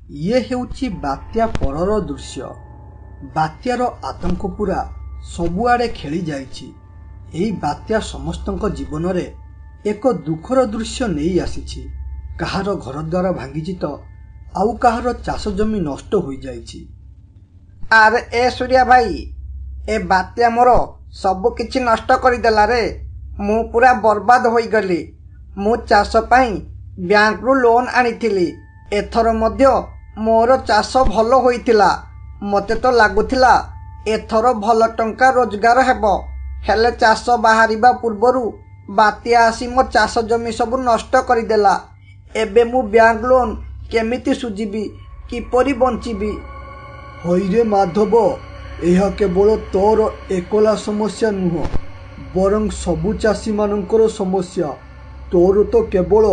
ये हेउची बात्या परर दृश्य। बात्यार आतंक पूरा सबुआड़े खेली जाइछि। एही बात्या समस्तक जीवन रे एक दुखर दृश्य नहीं आसीछि। कहार घरद्वार भांगिछि तो आउ कहार चाष जमी नष्ट हो जाइछि। आरे ए सूर्या भाई, ए बात्या मोर सब किछि नष्ट करदेला रे। मु पूरा बर्बाद होई गली। मु चाष पाई बैंक रु लोन आनिथिली। एथर मध्य मोर चाष भल होइथिला। मते तो लागुथिला एथर भल टंका रोजगार हेबो। हेले चाष बाहरिबा पूर्वरु बात्या आसी मो चाष जमी सब नष्ट करदेला। एबे मु बैंक लोन केमिति सुझिबी, किपरि बंचिबी? हईरे माधव, यह केवल तोर एकला समस्या नुह, बरं सबु चाषी मानकर समस्या। तोर तो केवल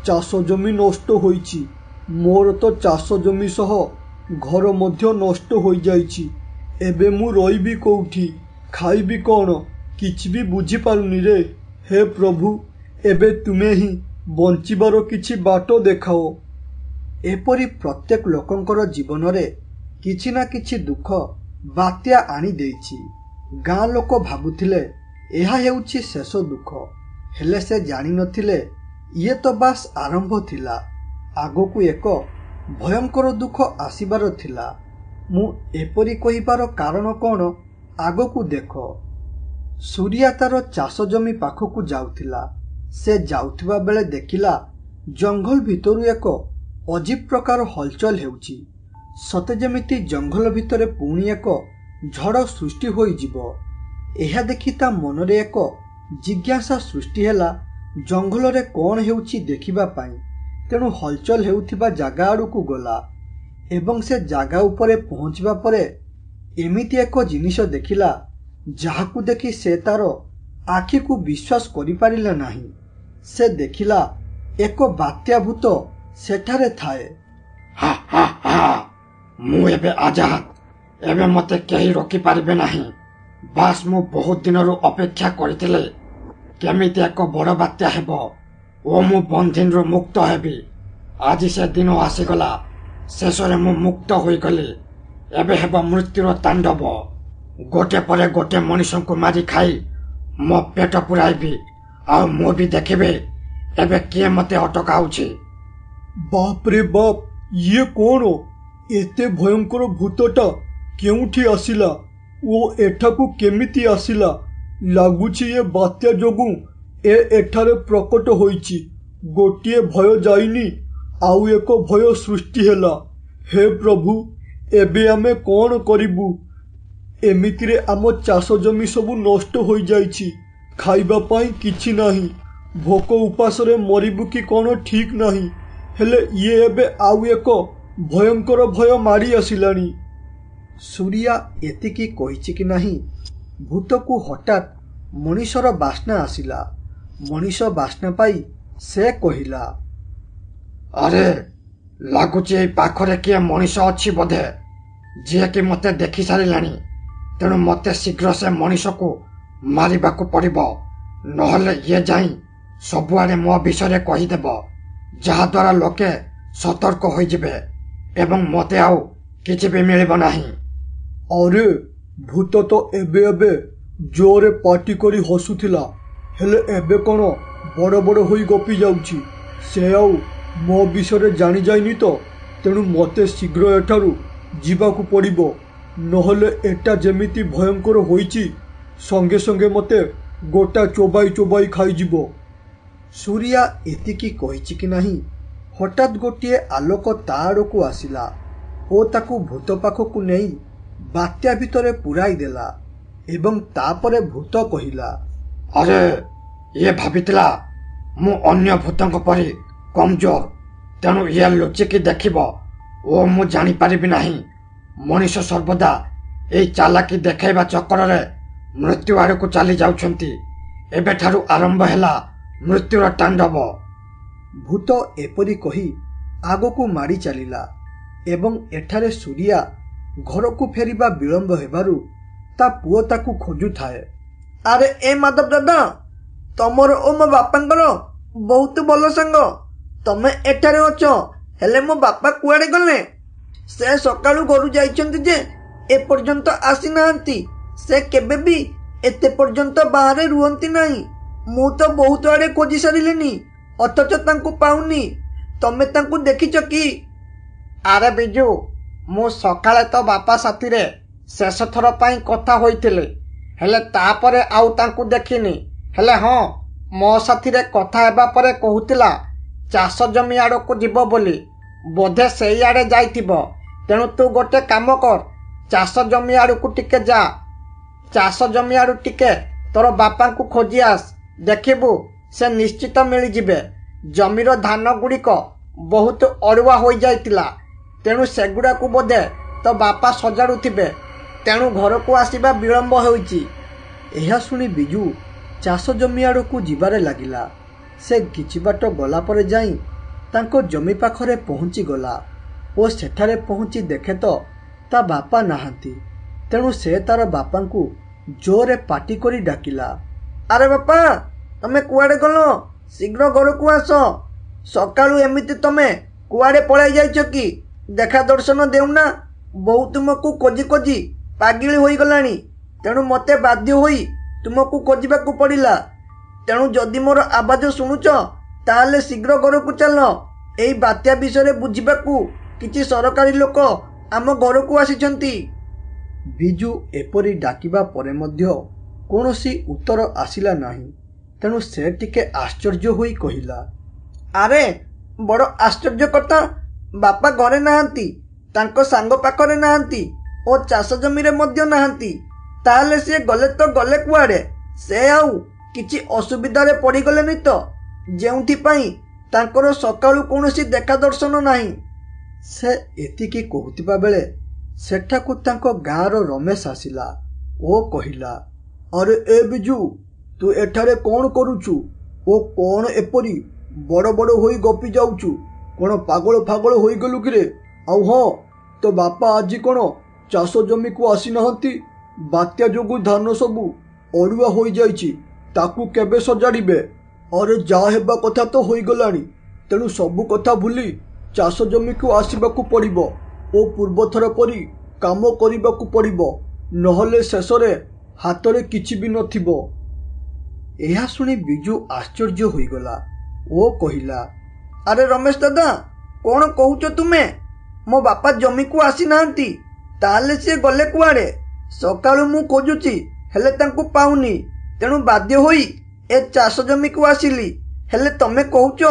चाष जमी नष्ट होइछि, मोर तो चाष जमी सह घर मध्य नष्ट हो जाइछि। एबे मु रहिबी कोउठी, खाइबी कोन, किछि भी बुझी पारुनी रे। हे प्रभु, एबे तुमे ही बंचिबार किछि बाटो देखाओ। एपरि प्रत्येक लोकंकर जीवन रे किछि ना किछि दुख बात्या आनी देइछि। गाँ लोक भाबुथिले एहा हेउछि शेष दुख, हेले से जानि नथिले ये तो बास आरंभ थिला। आगोकू एक भयंकर दुख आसीबार थिला। मु एपरि कहिबार कारण कोन, आगोकू देखो। सूर्या तार चाष जमी पाखकू जाउथिला। से जाउथिबा बेले देखिला जंगल भितरु एक अजीब प्रकार हलचल हेउछि। सते जेमिति जंगल भितरे पुणी एक झड़ सृष्टि होई जिवो। एहा देखि ता मनरे एक जिज्ञासा सृष्टि हेला जंगल रे कोन हेउछि देखिबा पाई। तेणु हलचल हेउथिबा जागा आड़कू गला एवं से जागा उपरे पहुंचबा परे एमिति एक जिनिष देखिला जाहाकू देखि से तार आखि को विश्वास करि पारिला नाही। से देखिला एक बात्या भूत सेठारे थाए। हा हा हा, मु एबे आजाद। एबे मते केही रोकी पारिबे नाही। बास मु बहुत दिन रु अपेक्षा करथिले केमिति एक बड़ बात्या हेबो ओ मु बंधन रु मुक्त हेबी। आज से दिन आसीगला। शेषरे मु मुक्त होई गली। एबे हेबो मृत्युर तांडव। गोटे परे गोटे मनुष्य को मारी खाई मो पेट पुराइबी। आ मु भी देखिबे एबे किए मते अटकाउछि। बाप रे बाप, ये कौन? एते भयंकर भूतटा केउठी आसिला? ओ एठाकू केमिति आसिला? लागुछि ये बात्या जोगु एठारे प्रकट होइछि। गोटिए भय जाइनी, आउ एक भय सृष्टि हेला। हे प्रभु, एबे आमे कोन करिबु? एमितिरे आम चाष जमी सबु नष्ट हो जाइछि। खाइबा पाई किछि नाही। भोक उपासरे मरिबु कि कोन ठीक नाही। हेले ये एबे आउ एक भयंकर भय मारी आसिलानी। सूर्या एतिकी कहिछि कि नाही, भूत को हठात मनीषर बास्ना आसिला। मनीष बास्ना पाई से कहिला, अरे लागुछि एई पाखरे किए मनीष अछि बोधे, जे कि मते देखि सारिलानी। तेणु मते शीघ्र से मनीष को मारिबाकू पड़िबो, नहले ये जाई सबुआड़े मो विषय कहीदेब, जहा द्वारा लोके सतर्क होई जिबे एवं मते आउ किछि भी मिलिबो नाही। अरे भूत तो एबे एबे जोरे पाटी करी हसुथिला, हेले एबे कोन बड़ बड़ होई गपी जाउछि। से आउ मो विषय जानि जाइनी तो, तेणु मते शीघ्र एठारु जीवाकू पड़िबो, नहले एटा जेमिति भयंकर होइछि संगे संगे मते गोटा चोबाई चोबाई खाई जिवो। सूर्या एतिकी कहिछि कि नाही, हठात गोटिए आलोक ता आड़कू आसिला ओ ताकू भूत पाखकू नेई बात्या भितरे पुराई देला। एवं तापरे भूत कहिला, अरे ये भाबितिला मु अन्य भूतंक परि कमजोर, तेणु ये लुचिकी देखिबो ओ मु जानि पारिबि नाही। मनीष सर्वदा एई चालाकी देखाइबा चक्कर रे मृत्यु आड़कू चली जाउछंती। एबे ठारू आरंभ हेला मृत्युर तांडव। भूत एपरी कही आगकू मारी चलिला एवं एठारे सूर्या घर को फेरिबा विलंब हेबारु ता पुओ ताकू खोजु थाए। अरे ए माधव दादा, तमर ओ मो बापांकर बहुत भल संग। तमे एठारे अछ, ହେଲେ ମୋ ବାପା କୁଆଡ଼େ ଗଲେ? ସେ ସକାଳୁ ଘରୁ ଯାଇଛନ୍ତି ଯେ ଏପର୍ଯ୍ୟନ୍ତ ଆସିନାହାନ୍ତି। ସେ କେବେ ବି ଏତେ ପର୍ଯ୍ୟନ୍ତ ବାହାରେ ରୁହନ୍ତି ନାହିଁ। ମୁଁ ତ ବହୁତ ଆଡ଼େ ଖୋଜି ସାରିଲିନି, ଅଥଚ ତାଙ୍କୁ ପାଉନି। ତମେ ତାଙ୍କୁ ଦେଖିଛ କି? ଆରେ ବିଜୁ, ମୁଁ ସକାଳେ ତ ବାପା ସାଥିରେ ଶେଷ ଥର ପାଇଁ କଥା ହୋଇଥିଲି, ହେଲେ ତାପରେ ଆଉ ତାଙ୍କୁ ଦେଖିନି। ହେଲେ ହଁ, ମୋ ସାଥିରେ କଥା ହେବା ପରେ କହୁଥିଲା ଚାଷ ଜମି ଆଡ଼କୁ ଯିବ ବୋଲି। ବୋଧେ ସେଇଆଡ଼େ ଯାଇଥିବ। ତେଣୁ ତୁ ଗୋଟେ କାମ କର, ଚାଷ ଜମି ଆଡ଼କୁ ଟିକେ ଯା। ଚାଷ ଜମି ଆଡ଼ୁ ଟିକେ ତୋର ବାପାଙ୍କୁ ଖୋଜି ଆସ। ଦେଖିବୁ ସେ ନିଶ୍ଚିତ ମିଳିଯିବେ। ଜମିର ଧାନ ଗୁଡ଼ିକ ବହୁତ ଅଡ଼ୁଆ ହୋଇଯାଇଥିଲା, ତେଣୁ ସେଗୁଡ଼ାକୁ ବୋଧେ ତୋ ବାପା ସଜାଡ଼ୁଥିବେ। ତେଣୁ ଘରକୁ ଆସିବା ବିଳମ୍ବ ହେଉଛି। ଏହା ଶୁଣି ବିଜୁ ଚାଷ ଜମି ଆଡ଼କୁ ଯିବାରେ ଲାଗିଲା। ସେ କିଛି ବାଟ ଗଲା ପରେ ଯାଇ ତାଙ୍କ ଜମି ପାଖରେ ପହଞ୍ଚିଗଲା ଓ ସେଠାରେ ପହଞ୍ଚି ଦେଖେ ତ ତା ବାପା ନାହାନ୍ତି। ତେଣୁ ସେ ତାର ବାପାଙ୍କୁ ଜୋରରେ ପାଟି କରି ଡାକିଲା। ଆରେ ବାପା, ତମେ କୁଆଡ଼େ ଗଲ? ଶୀଘ୍ର ଘରକୁ ଆସ। ସକାଳୁ ଏମିତି ତମେ କୁଆଡ଼େ ପଳାଇ ଯାଇଛ କି? ଦେଖା ଦର୍ଶନ ଦେଉନା। ବୋଉ ତୁମକୁ ଖୋଜି ଖୋଜି ପାଗିଳି ହୋଇଗଲାଣି। ତେଣୁ ମୋତେ ବାଧ୍ୟ ହୋଇ ତୁମକୁ ଖୋଜିବାକୁ ପଡ଼ିଲା। ତେଣୁ ଯଦି ମୋର ଆବାଜ ଶୁଣୁଛ ତାହେଲେ ଶୀଘ୍ର ଘରକୁ ଚାଲ। ଏହି ବାତ୍ୟା ବିଷୟରେ ବୁଝିବାକୁ କିଛି ସରକାରୀ ଲୋକ ଆମ ଘରକୁ ଆସିଛନ୍ତି। ବିଜୁ ଏପରି ଡାକିବା ପରେ ମଧ୍ୟ କୌଣସି ଉତ୍ତର ଆସିଲା ନାହିଁ। ତେଣୁ ସେ ଟିକେ ଆଶ୍ଚର୍ଯ୍ୟ ହୋଇ କହିଲା, ଆରେ ବଡ଼ ଆଶ୍ଚର୍ଯ୍ୟ କଥା। ବାପା ଘରେ ନାହାନ୍ତି, ତାଙ୍କ ସାଙ୍ଗ ପାଖରେ ନାହାନ୍ତି ଓ ଚାଷ ଜମିରେ ମଧ୍ୟ ନାହାନ୍ତି। ତାହେଲେ ସେ ଗଲେ ତ ଗଲେ କୁଆଡ଼େ? ସେ ଆଉ କିଛି ଅସୁବିଧାରେ ପଡ଼ିଗଲେନି ତ, ଯେଉଁଥିପାଇଁ ତାଙ୍କର ସକାଳୁ କୌଣସି ଦେଖା ଦର୍ଶନ ନାହିଁ? ସେ ଏତିକି କହୁଥିବା ବେଳେ ସେଠାକୁ ତାଙ୍କ ଗାଁର ରମେଶ ଆସିଲା ଓ କହିଲା, ଆରେ ଏ ବିଜୁ, ତୁ ଏଠାରେ କ'ଣ କରୁଛୁ ଓ କ'ଣ ଏପରି ବଡ଼ ବଡ଼ ହୋଇ ଗପି ଯାଉଛୁ? କ'ଣ ପାଗଳ ଫାଗଳ ହୋଇଗଲୁ କିରେ? ଆଉ ହଁ, ତୋ ବାପା ଆଜି କ'ଣ ଚାଷ ଜମିକୁ ଆସିନାହାନ୍ତି? ବାତ୍ୟା ଯୋଗୁଁ ଧାନ ସବୁ ଅଡ଼ୁଆ ହୋଇଯାଇଛି, ତାକୁ କେବେ ସଜାଡ଼ିବେ? ଆରେ ଯାହା ହେବା କଥା ତ ହୋଇଗଲାଣି। ତେଣୁ ସବୁ କଥା ଭୁଲି ଚାଷ ଜମିକୁ ଆସିବାକୁ ପଡ଼ିବ ଓ ପୂର୍ବଥର ପରି କାମ କରିବାକୁ ପଡ଼ିବ, ନହେଲେ ଶେଷରେ ହାତରେ କିଛି ବି ନଥିବ। ଏହା ଶୁଣି ବିଜୁ ଆଶ୍ଚର୍ଯ୍ୟ ହୋଇଗଲା ଓ କହିଲା, ଆରେ ରମେଶ ଦାଦା, କ'ଣ କହୁଛ ତୁମେ? ମୋ ବାପା ଜମିକୁ ଆସିନାହାନ୍ତି, ତାହେଲେ ସିଏ ଗଲେ କୁଆଡ଼େ? ସକାଳୁ ମୁଁ ଖୋଜୁଛି, ହେଲେ ତାଙ୍କୁ ପାଉନି। ତେଣୁ ବାଧ୍ୟ ହୋଇ ଏ ଚାଷ ଜମିକୁ ଆସିଲି। ହେଲେ ତମେ କହୁଛ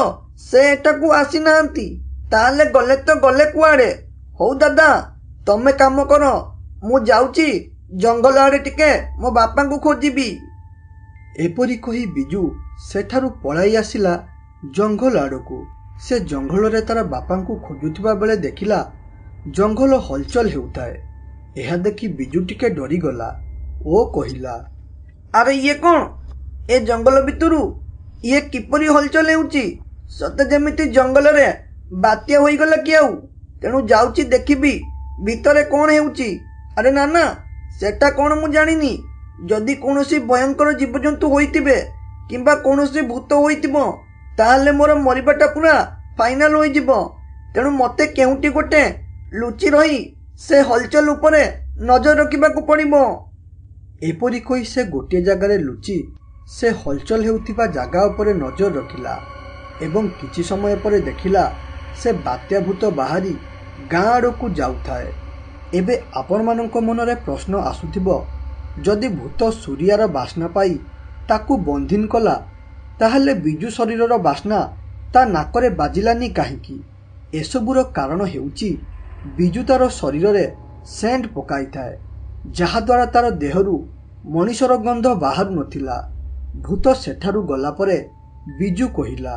ସେ ଏଠାକୁ ଆସିନାହାନ୍ତି, ତାହେଲେ ଗଲେ ତ ଗଲେ କୁଆଡ଼େ? ହଉ ଦାଦା, ତମେ କାମ କର, ମୁଁ ଯାଉଛି ଜଙ୍ଗଲ ଆଡ଼େ ଟିକେ ମୋ ବାପାଙ୍କୁ ଖୋଜିବି। ଏପରି କହି ବିଜୁ ସେଠାରୁ ପଳାଇ ଆସିଲା ଜଙ୍ଗଲ ଆଡ଼କୁ। ସେ ଜଙ୍ଗଲରେ ତାର ବାପାଙ୍କୁ ଖୋଜୁଥିବା ବେଳେ ଦେଖିଲା ଜଙ୍ଗଲ ହଲଚଲ ହେଉଥାଏ। ଏହା ଦେଖି ବିଜୁ ଟିକେ ଡରିଗଲା ଓ କହିଲା, ଆରେ ଇଏ କ'ଣ? ଏ ଜଙ୍ଗଲ ଭିତରୁ ଇଏ କିପରି ହଲଚଲ ହେଉଛି? ସତେ ଯେମିତି ଜଙ୍ଗଲରେ ବାତ୍ୟା ହୋଇଗଲା କି ଆଉ? ତେଣୁ ଯାଉଛି ଦେଖିବି ଭିତରେ କ'ଣ ହେଉଛି। ଆରେ ନା ନା, ସେଟା କ'ଣ ମୁଁ ଜାଣିନି। ଯଦି କୌଣସି ଭୟଙ୍କର ଜୀବଜନ୍ତୁ ହୋଇଥିବେ କିମ୍ବା କୌଣସି ଭୂତ ହୋଇଥିବ, ତାହେଲେ ମୋର ମରିବାଟା ପୁରା ଫାଇନାଲ ହୋଇଯିବ। ତେଣୁ ମୋତେ କେଉଁଠି ଗୋଟେ ଲୁଚି ରହି ସେ ହଲଚଲ ଉପରେ ନଜର ରଖିବାକୁ ପଡ଼ିବ। ଏପରି କହି ସେ ଗୋଟିଏ ଜାଗାରେ ଲୁଚି ସେ ହଲଚଲ ହେଉଥିବା ଜାଗା ଉପରେ ନଜର ରଖିଲା ଏବଂ କିଛି ସମୟ ପରେ ଦେଖିଲା ସେ ବାତ୍ୟା ଭୂତ ବାହାରି ଗାଁ ଆଡ଼କୁ ଯାଉଥାଏ। ଏବେ ଆପଣମାନଙ୍କ ମନରେ ପ୍ରଶ୍ନ ଆସୁଥିବ, ଯଦି ଭୂତ ସୁରିଆର ବାସ୍ନା ପାଇ ତାକୁ ବନ୍ଦିନ କଲା, ତାହେଲେ ବିଜୁ ଶରୀରର ବାସ୍ନା ତା ନାକରେ ବାଜିଲାନି କାହିଁକି? ଏସବୁର କାରଣ ହେଉଛି ବିଜୁ ତାର ଶରୀରରେ ସେଣ୍ଟ ପକାଇଥାଏ, ଯାହାଦ୍ୱାରା ତାର ଦେହରୁ ମଣିଷର ଗନ୍ଧ ବାହାରୁ ନଥିଲା। ଭୂତ ସେଠାରୁ ଗଲା ପରେ ବିଜୁ କହିଲା,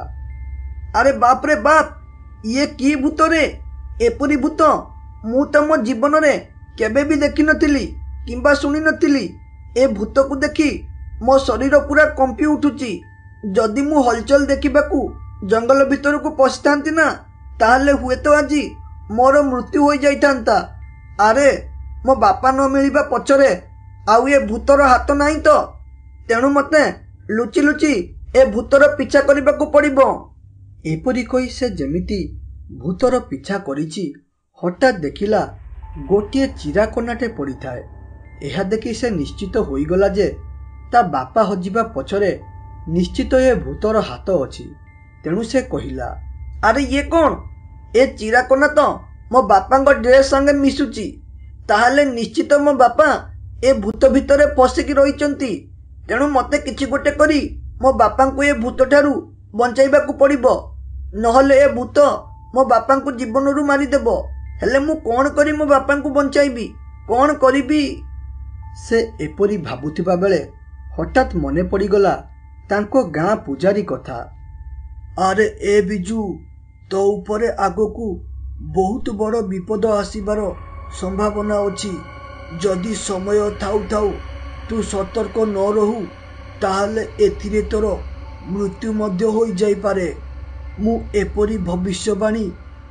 ଆରେ ବାପରେ ବାପ, ଇଏ କି ଭୂତରେ? ଏପରି ଭୂତ ମୁଁ ତ ମୋ ଜୀବନରେ କେବେ ବି ଦେଖିନଥିଲି କିମ୍ବା ଶୁଣିନଥିଲି। ଏ ଭୂତକୁ ଦେଖି ମୋ ଶରୀର ପୁରା କମ୍ପି ଉଠୁଛି। ଯଦି ମୁଁ ହଲଚଲ ଦେଖିବାକୁ ଜଙ୍ଗଲ ଭିତରକୁ ପଶିଥାନ୍ତି ନା, ତାହେଲେ ହୁଏତ ଆଜି ମୋର ମୃତ୍ୟୁ ହୋଇଯାଇଥାନ୍ତା। ଆରେ ମୋ ବାପା ନ ମିଳିବା ପଛରେ ଆଉ ଏ ଭୂତର ହାତ ନାହିଁ ତ? ତେଣୁ ମୋତେ ଲୁଚି ଲୁଚି ଏ ଭୂତର ପିଛା କରିବାକୁ ପଡ଼ିବ। ଏପରି କହି ସେ ଯେମିତି ଭୂତର ପିଛା କରିଛି, ହଠାତ୍ ଦେଖିଲା ଗୋଟିଏ ଚିରାକନାଟେ ପଡ଼ିଥାଏ। ଏହା ଦେଖି ସେ ନିଶ୍ଚିତ ହୋଇଗଲା ଯେ ତା ବାପା ହଜିବା ପଛରେ ନିଶ୍ଚିତ ଏ ଭୂତର ହାତ ଅଛି। ତେଣୁ ସେ କହିଲା, ଆରେ ଇଏ କ'ଣ? ଏ ଚିରାକନା ତ ମୋ ବାପାଙ୍କ ଡ୍ରେସ୍ ସଙ୍ଗେ ମିଶୁଛି। ତାହେଲେ ନିଶ୍ଚିତ ମୋ ବାପା ଏ ଭୂତ ଭିତରେ ପଶିକି ରହିଛନ୍ତି। ତେଣୁ ମୋତେ କିଛି ଗୋଟେ କରି ମୋ ବାପାଙ୍କୁ ଏ ଭୂତଠାରୁ ବଞ୍ଚାଇବାକୁ ପଡ଼ିବ। ନହେଲେ ଏ ଭୂତ ମୋ ବାପାଙ୍କୁ ଜୀବନରୁ ମାରିଦେବ। ହେଲେ ମୁଁ କ'ଣ କରି ମୋ ବାପାଙ୍କୁ ବଞ୍ଚାଇବି? କ'ଣ କରିବି? ସେ ଏପରି ଭାବୁଥିବା ବେଳେ ହଠାତ୍ ମନେ ପଡ଼ିଗଲା ତାଙ୍କ ଗାଁ ପୂଜାରୀ କଥା। ଆରେ ଏ ବିଜୁ, ତୋ ଉପରେ ଆଗକୁ ବହୁତ ବଡ଼ ବିପଦ ଆସିବାର ସମ୍ଭାବନା ଅଛି। ଯଦି ସମୟ ଥାଉ ଥାଉ ତୁ ସତର୍କ ନ ରହୁ ତାହେଲେ ଏଥିରେ ତୋର ମୃତ୍ୟୁ ମଧ୍ୟ ହୋଇଯାଇପାରେ। ମୁଁ ଏପରି ଭବିଷ୍ୟବାଣୀ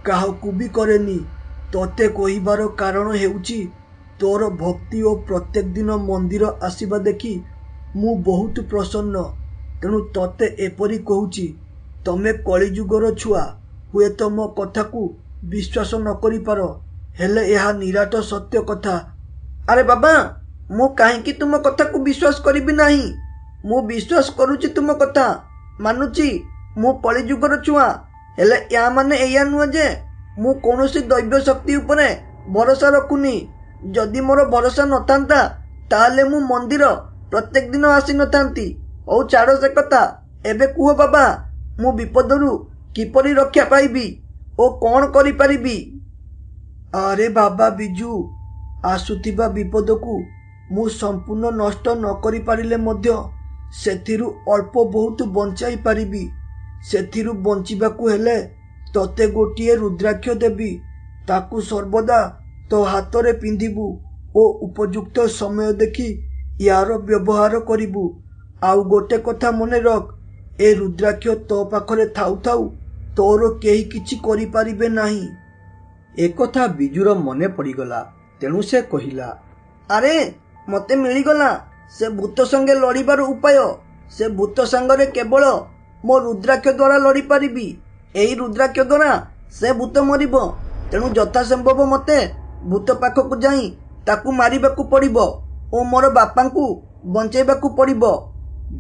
କାହାକୁ ବି କରେନି। ତୋତେ କହିବାର କାରଣ ହେଉଛି ତୋର ଭକ୍ତି ଓ ପ୍ରତ୍ୟେକ ଦିନ ମନ୍ଦିର ଆସିବା ଦେଖି ମୁଁ ବହୁତ ପ୍ରସନ୍ନ। ତେଣୁ ତୋତେ ଏପରି କହୁଛି। ତମେ କଳିଯୁଗର ଛୁଆ, ହୁଏତ ମୋ କଥାକୁ ବିଶ୍ୱାସ ନ କରିପାର, ହେଲେ ଏହା ନିରାଟ ସତ୍ୟ କଥା। ଆରେ ବାବା, ମୁଁ କାହିଁକି ତୁମ କଥାକୁ ବିଶ୍ୱାସ କରିବି ନାହିଁ? ମୁଁ ବିଶ୍ୱାସ କରୁଛି ତୁମ କଥା, ମାନୁଛି ମୁଁ କଳିଯୁଗର ଛୁଆ। ହେଲେ ୟା ମାନେ ଏଇଆ ନୁହେଁ ଯେ ମୁଁ କୌଣସି ଦୈବ୍ୟ ଶକ୍ତି ଉପରେ ଭରସା ରଖୁନି। ଯଦି ମୋର ଭରସା ନଥାନ୍ତା ତାହେଲେ ମୁଁ ମନ୍ଦିର ପ୍ରତ୍ୟେକ ଦିନ ଆସିନଥାନ୍ତି। ହଉ ଛାଡ଼ ସେ କଥା। ଏବେ କୁହ ବାବା, ମୁଁ ବିପଦରୁ କିପରି ରକ୍ଷା ପାଇବି ଓ କ'ଣ କରିପାରିବି? ଆରେ ବାବା ବିଜୁ, ଆସୁଥିବା ବିପଦକୁ ମୁଁ ସମ୍ପୂର୍ଣ୍ଣ ନଷ୍ଟ ନ କରିପାରିଲେ ମଧ୍ୟ ସେଥିରୁ ଅଳ୍ପ ବହୁତ ବଞ୍ଚାଇ ପାରିବି। ସେଥିରୁ ବଞ୍ଚିବାକୁ ହେଲେ ତୋତେ ଗୋଟିଏ ରୁଦ୍ରାକ୍ଷ ଦେବି। ତାକୁ ସର୍ବଦା ତୋ ହାତରେ ପିନ୍ଧିବୁ ଓ ଉପଯୁକ୍ତ ସମୟ ଦେଖି ୟାର ବ୍ୟବହାର କରିବୁ। ଆଉ ଗୋଟେ କଥା ମନେ ରଖ, ଏ ରୁଦ୍ରାକ୍ଷ ତୋ ପାଖରେ ଥାଉ ଥାଉ ତୋର କେହି କିଛି କରିପାରିବେ ନାହିଁ। ଏକଥା ବିଜୁର ମନେ ପଡ଼ିଗଲା। ତେଣୁ ସେ କହିଲା, ଆରେ ମୋତେ ମିଳିଗଲା ସେ ଭୂତ ସଙ୍ଗେ ଲଢ଼ିବାର ଉପାୟ। ସେ ଭୂତ ସାଙ୍ଗରେ କେବଳ ମୋ ରୁଦ୍ରାକ୍ଷ ଦ୍ୱାରା ଲଢ଼ିପାରିବି। ଏହି ରୁଦ୍ରାକ୍ଷ ଦ୍ୱାରା ସେ ଭୂତ ମରିବ। ତେଣୁ ଯଥାସମ୍ଭବ ମୋତେ ଭୂତ ପାଖକୁ ଯାଇ ତାକୁ ମାରିବାକୁ ପଡ଼ିବ ଓ ମୋର ବାପାଙ୍କୁ ବଞ୍ଚାଇବାକୁ ପଡ଼ିବ।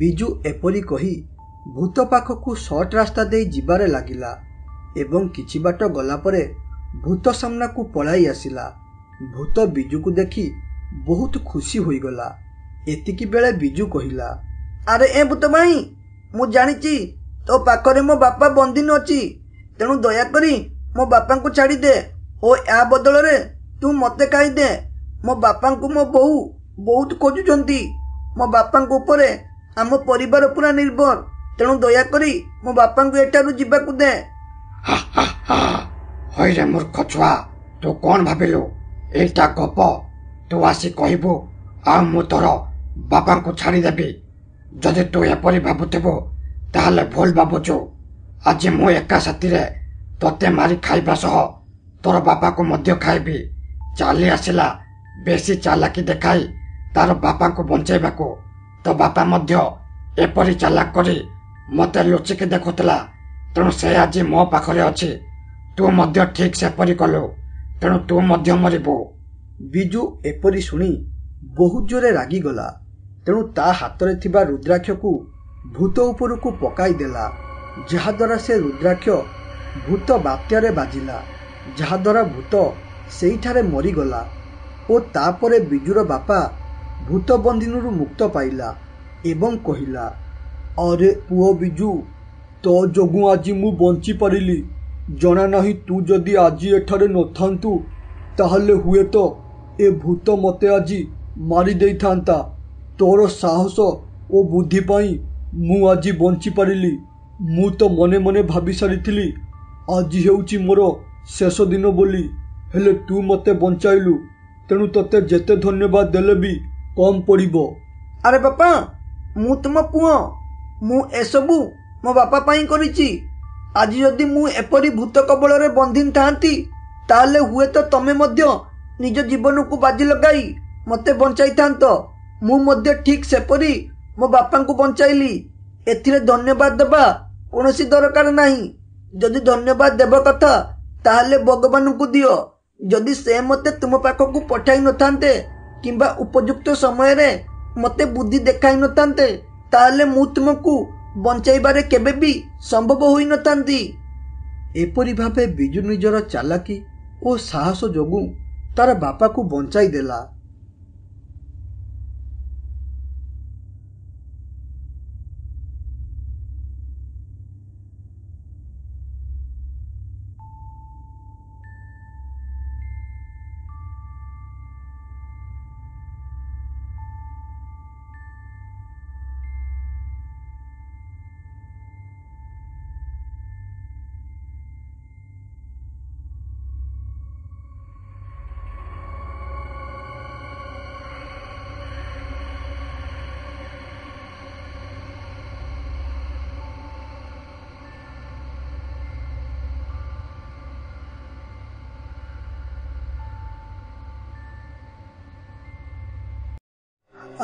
ବିଜୁ ଏପରି କହି ଭୂତ ପାଖକୁ ସର୍ଟ ରାସ୍ତା ଦେଇ ଯିବାରେ ଲାଗିଲା ଏବଂ କିଛି ବାଟ ଗଲା ପରେ ଭୂତ ସାମ୍ନାକୁ ପଳାଇ ଆସିଲା। ଭୂତ ବିଜୁକୁ ଦେଖି ବହୁତ ଖୁସି ହୋଇଗଲା। ଏତିକି ବେଳେ ବିଜୁ କହିଲା, ଆରେ ଏ ଭୂତ ଭାଇ, ମୁଁ ଜାଣିଛି ତୋ ପାଖରେ ମୋ ବାପା ବନ୍ଦିନ ଅଛି। ତେଣୁ ଦୟାକରି ମୋ ବାପାଙ୍କୁ ଛାଡ଼ିଦେ ଓ ୟା ବଦଳରେ ତୁ ମୋତେ ଖାଇଦେ। ମୋ ବାପାଙ୍କୁ ମୋ ବୋଉ ବହୁତ ଖୋଜୁଛନ୍ତି। ମୋ ବାପାଙ୍କ ଉପରେ ଆମ ପରିବାର ପୁରା ନିର୍ଭର। ତେଣୁ ଦୟାକରି ମୋ ବାପାଙ୍କୁ ଏଠାରୁ ଯିବାକୁ ଦେ। ହଇରେ ମୂର୍ଖ ଛୁଆ, ତୁ କ'ଣ ଭାବିଲୁ ଏଇଟା ଗପ? ତୁ ଆସି କହିବୁ ଆଉ ମୁଁ ତୋର ବାପାଙ୍କୁ ଛାଡ଼ିଦେବି। ଯଦି ତୁ ଏପରି ଭାବୁଥିବୁ ତାହେଲେ ଭୁଲ ଭାବୁଛୁ। ଆଜି ମୁଁ ଏକା ସାଥିରେ ତୋତେ ମାରି ଖାଇବା ସହ ତୋର ବାପାକୁ ମଧ୍ୟ ଖାଇବି। ଚାଲି ଆସିଲା ବେଶୀ ଚାଲାକି ଦେଖାଇ ତାର ବାପାଙ୍କୁ ବଞ୍ଚାଇବାକୁ। ତୋ ବାପା ମଧ୍ୟ ଏପରି ଚାଲାକ କରି ମୋତେ ଲୁଚିକି ଦେଖୁଥିଲା। ତେଣୁ ସେ ଆଜି ମୋ ପାଖରେ ଅଛି। ତୁ ମଧ୍ୟ ଠିକ୍ ସେପରି କଲୁ। ତେଣୁ ତୁ ମଧ୍ୟ ମରିବୁ। ବିଜୁ ଏପରି ଶୁଣି ବହୁତ ଜୋରେ ରାଗିଗଲା। ତେଣୁ ତା ହାତରେ ଥିବା ରୁଦ୍ରାକ୍ଷକୁ ଭୂତ ଉପରକୁ ପକାଇଦେଲା, ଯାହାଦ୍ୱାରା ସେ ରୁଦ୍ରାକ୍ଷ ଭୂତ ବାତ୍ୟାରେ ବାଜିଲା, ଯାହାଦ୍ୱାରା ଭୂତ ସେଇଠାରେ ମରିଗଲା ଓ ତାପରେ ବିଜୁର ବାପା ଭୂତ ବନ୍ଦିନରୁ ମୁକ୍ତ ପାଇଲା ଏବଂ କହିଲା, ଆରେ ପୁଅ ବିଜୁ, ତୋ ଯୋଗୁଁ ଆଜି ମୁଁ ବଞ୍ଚିପାରିଲି। ଜଣା ନାହିଁ ତୁ ଯଦି ଆଜି ଏଠାରେ ନଥାନ୍ତୁ ତାହେଲେ ହୁଏତ ଏ ଭୂତ ମୋତେ ଆଜି ମାରି ଦେଇଥାନ୍ତା। ତୋର ସାହସ ଓ ବୁଦ୍ଧି ପାଇଁ ମୁଁ ଆଜି ବଞ୍ଚିପାରିଲି। ମୁଁ ତ ମନେ ମନେ ଭାବି ସାରିଥିଲି ଆଜି ହେଉଛି ମୋର ଶେଷ ଦିନ ବୋଲି, ହେଲେ ତୁ ମୋତେ ବଞ୍ଚାଇଲୁ। ତେଣୁ ତୋତେ ଯେତେ ଧନ୍ୟବାଦ ଦେଲେ ବି କମ୍ ପଡ଼ିବ। ଆରେ ବାପା, ମୁଁ ତୁମ ପୁଅ। ମୁଁ ଏସବୁ ମୋ ବାପା ପାଇଁ କରିଛି। ଆଜି ଯଦି ମୁଁ ଏପରି ଭୂତ କବଳରେ ବନ୍ଦିନ ଥାନ୍ତି ତାହେଲେ ହୁଏତ ତମେ ମଧ୍ୟ ନିଜ ଜୀବନକୁ ବାଜି ଲଗାଇ ମୋତେ ବଞ୍ଚାଇଥାନ୍ତ। ମୁଁ ମଧ୍ୟ ଠିକ୍ ସେପରି ମୋ ବାପାଙ୍କୁ ବଞ୍ଚାଇଲି। ଏଥିରେ ଧନ୍ୟବାଦ ଦେବା କୌଣସି ଦରକାର ନାହିଁ। ଯଦି ଧନ୍ୟବାଦ ଦେବା କଥା ତାହେଲେ ଭଗବାନଙ୍କୁ ଦିଅ। ଯଦି ସେ ମୋତେ ତୁମ ପାଖକୁ ପଠାଇ ନଥାନ୍ତେ କିମ୍ବା ଉପଯୁକ୍ତ ସମୟରେ ମୋତେ ବୁଦ୍ଧି ଦେଖାଇ ନଥାନ୍ତେ ତାହେଲେ ମୁଁ ତୁମକୁ ବଞ୍ଚାଇବାରେ କେବେ ବି ସମ୍ଭବ ହୋଇନଥାନ୍ତି। ଏପରି ଭାବେ ବିଜୁ ନିଜର ଚାଲାକି ଓ ସାହସ ଯୋଗୁଁ ତାର ବାପାକୁ ବଞ୍ଚାଇ ଦେଲା।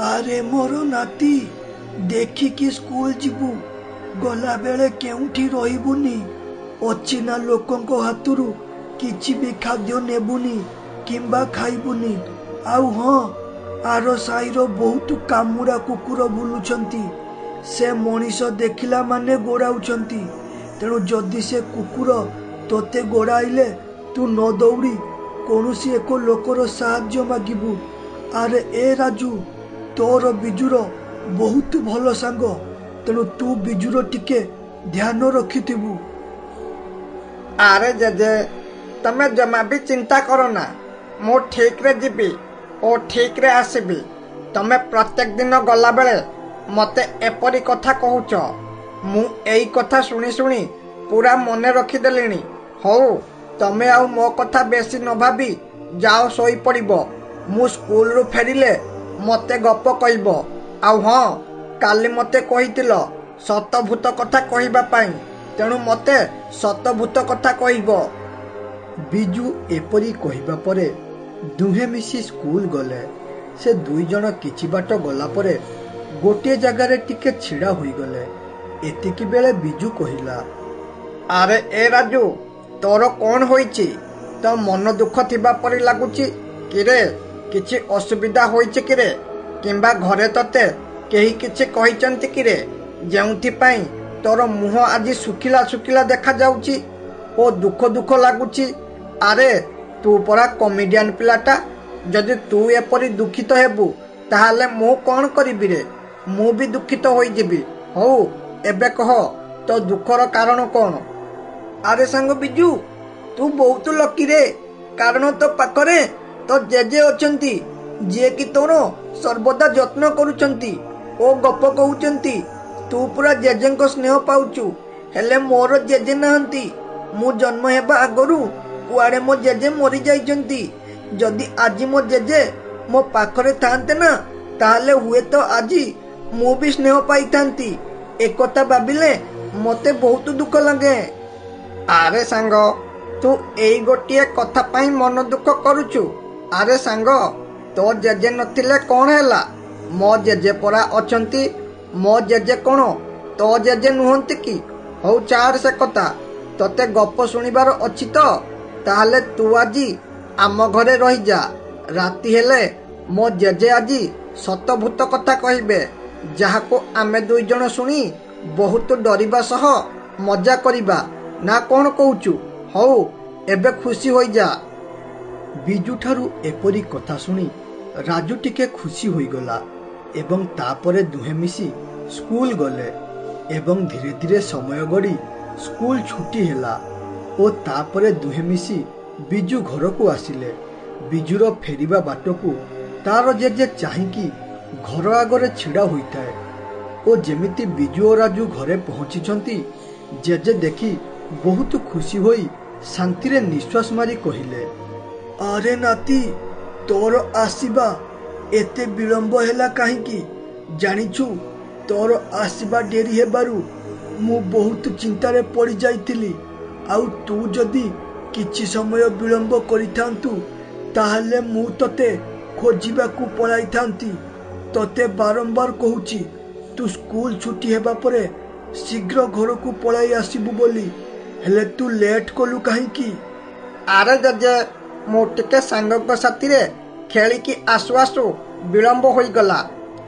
ଆରେ ମୋର ନାତି, ଦେଖିକି ସ୍କୁଲ ଯିବୁ। ଗଲା ବେଳେ କେଉଁଠି ରହିବୁନି। ଅଚିହ୍ନା ଲୋକଙ୍କ ହାତରୁ କିଛି ବି ଖାଦ୍ୟ ନେବୁନି କିମ୍ବା ଖାଇବୁନି। ଆଉ ହଁ, ଆର ସାହିର ବହୁତ କାମୁଡ଼ା କୁକୁର ବୁଲୁଛନ୍ତି। ସେ ମଣିଷ ଦେଖିଲା ମାନେ ଗୋଡ଼ାଉଛନ୍ତି। ତେଣୁ ଯଦି ସେ କୁକୁର ତୋତେ ଗୋଡ଼ାଇଲେ ତୁ ନ ଦୌଡ଼ି କୌଣସି ଏକ ଲୋକର ସାହାଯ୍ୟ ମାଗିବୁ। ଆରେ ଏ ରାଜୁ, ତୋର ବିଜୁର ବହୁତ ଭଲ ସାଙ୍ଗ, ତେଣୁ ତୁ ବିଜୁର ଟିକେ ଧ୍ୟାନ ରଖିଥିବୁ। ଆରେ ଜେଜେ, ତମେ ଜମା ବି ଚିନ୍ତା କର ନା। ମୁଁ ଠିକରେ ଯିବି ଓ ଠିକରେ ଆସିବି। ତମେ ପ୍ରତ୍ୟେକ ଦିନ ଗଲାବେଳେ ମୋତେ ଏପରି କଥା କହୁଛ। ମୁଁ ଏଇ କଥା ଶୁଣି ଶୁଣି ପୁରା ମନେ ରଖିଦେଲିଣି। ହଉ, ତମେ ଆଉ ମୋ କଥା ବେଶୀ ନ ଭାବି ଯାଅ ଶୋଇପଡ଼ିବ। ମୁଁ ସ୍କୁଲରୁ ଫେରିଲେ ମୋତେ ଗପ କହିବ। ଆଉ ହଁ, କାଲି ମୋତେ କହିଥିଲ ସତଭୂତ କଥା କହିବା ପାଇଁ, ତେଣୁ ମୋତେ ସତଭୂତ କଥା କହିବ। ବିଜୁ ଏପରି କହିବା ପରେ ଦୁହେଁ ମିଶି ସ୍କୁଲ ଗଲେ। ସେ ଦୁଇ ଜଣ କିଛି ବାଟ ଗଲା ପରେ ଗୋଟିଏ ଜାଗାରେ ଟିକେ ଛିଡ଼ା ହୋଇଗଲେ। ଏତିକି ବେଳେ ବିଜୁ କହିଲା, ଆରେ ଏ ରାଜୁ, ତୋର କ'ଣ ହୋଇଛି? ତୋ ମନ ଦୁଃଖ ଥିବା ପରି ଲାଗୁଛି କିରେ? କିଛି ଅସୁବିଧା ହୋଇଛି କିରେ? କିମ୍ବା ଘରେ ତତେ କେହି କିଛି କହିଛନ୍ତି କିରେ, ଯେଉଁଥିପାଇଁ ତୋର ମୁହଁ ଆଜି ଶୁଖିଲା ଶୁଖିଲା ଦେଖାଯାଉଛି ଓ ଦୁଃଖ ଦୁଃଖ ଲାଗୁଛି? ଆରେ ତୁ ପରା କମେଡିଆନ ପିଲାଟା। ଯଦି ତୁ ଏପରି ଦୁଃଖିତ ହେବୁ ତାହେଲେ ମୁଁ କ'ଣ କରିବି ରେ? ମୁଁ ବି ଦୁଃଖିତ ହୋଇଯିବି। ହଉ, ଏବେ କହ ତୋ ଦୁଃଖର କାରଣ କ'ଣ? ଆରେ ସାଙ୍ଗ ବିଜୁ, ତୁ ବହୁତ ଲକିରେ। କାରଣ ତୋ ପାଖରେ ତୋ ଜେଜେ ଅଛନ୍ତି, ଯିଏକି ତୋର ସର୍ବଦା ଯତ୍ନ କରୁଛନ୍ତି ଓ ଗପ କହୁଛନ୍ତି। ତୁ ପୁରା ଜେଜେଙ୍କ ସ୍ନେହ ପାଉଛୁ। ହେଲେ ମୋର ଜେଜେ ନାହାନ୍ତି। ମୁଁ ଜନ୍ମ ହେବା ଆଗରୁ କୁଆଡ଼େ ମୋ ଜେଜେ ମରିଯାଇଛନ୍ତି। ଯଦି ଆଜି ମୋ ଜେଜେ ମୋ ପାଖରେ ଥାନ୍ତେ ନା, ତାହେଲେ ହୁଏତ ଆଜି ମୁଁ ବି ସ୍ନେହ ପାଇଥାନ୍ତି। ଏକଥା ଭାବିଲେ ମୋତେ ବହୁତ ଦୁଃଖ ଲାଗେ। ଆରେ ସାଙ୍ଗ, ତୁ ଏଇ ଗୋଟିଏ କଥା ପାଇଁ ମନ ଦୁଃଖ କରୁଛୁ? ଆରେ ସାଙ୍ଗ, ତୋ ଜେଜେ ନଥିଲେ କ'ଣ ହେଲା? ମୋ ଜେଜେ ପରା ଅଛନ୍ତି। ମୋ ଜେଜେ କ'ଣ ତୋ ଜେଜେ ନୁହନ୍ତି କି? ହଉ ଛାଡ଼ ସେ କଥା। ତତେ ଗପ ଶୁଣିବାର ଅଛି ତ? ତାହେଲେ ତୁ ଆଜି ଆମ ଘରେ ରହିଯା। ରାତି ହେଲେ ମୋ ଜେଜେ ଆଜି ସତଭୂତ କଥା କହିବେ, ଯାହାକୁ ଆମେ ଦୁଇ ଜଣ ଶୁଣି ବହୁତ ଡରିବା ସହ ମଜା କରିବା। ନା କ'ଣ କହୁଛୁ? ହଉ, ଏବେ ଖୁସି ହୋଇଯା। ବିଜୁଠାରୁ ଏପରି କଥା ଶୁଣି ରାଜୁ ଟିକେ ଖୁସି ହୋଇଗଲା ଏବଂ ତାପରେ ଦୁହେଁ ମିଶି ସ୍କୁଲ ଗଲେ ଏବଂ ଧୀରେ ଧୀରେ ସମୟ ଗଡ଼ି ସ୍କୁଲ ଛୁଟି ହେଲା ଓ ତାପରେ ଦୁହେଁ ମିଶି ବିଜୁ ଘରକୁ ଆସିଲେ। ବିଜୁର ଫେରିବା ବାଟକୁ ତାର ଜେଜେ ଚାହିଁକି ଘର ଆଗରେ ଛିଡ଼ା ହୋଇଥାଏ ଓ ଯେମିତି ବିଜୁ ଓ ରାଜୁ ଘରେ ପହଞ୍ଚିଛନ୍ତି, ଜେଜେ ଦେଖି ବହୁତ ଖୁସି ହୋଇ ଶାନ୍ତିରେ ନିଶ୍ୱାସ ମାରି କହିଲେ, ଆରେ ନାତି, ତୋର ଆସିବା ଏତେ ବିଳମ୍ବ ହେଲା କାହିଁକି? ଜାଣିଛୁ, ତୋର ଆସିବା ଡେରି ହେବାରୁ ମୁଁ ବହୁତ ଚିନ୍ତାରେ ପଡ଼ିଯାଇଥିଲି। ଆଉ ତୁ ଯଦି କିଛି ସମୟ ବିଳମ୍ବ କରିଥାନ୍ତୁ ତାହେଲେ ମୁଁ ତତେ ଖୋଜିବାକୁ ପଳାଇଥାନ୍ତି। ତତେ ବାରମ୍ବାର କହୁଛି ତୁ ସ୍କୁଲ ଛୁଟି ହେବା ପରେ ଶୀଘ୍ର ଘରକୁ ପଳାଇ ଆସିବୁ ବୋଲି, ହେଲେ ତୁ ଲେଟ୍ କଲୁ କାହିଁକି? ଆରେ ଜେଜେ ମୁଁ ଟିକେ ସାଙ୍ଗଙ୍କ ସାଥିରେ ଖେଳିକି ଆସୁ ଆସୁ ବିଳମ୍ବ ହୋଇଗଲା।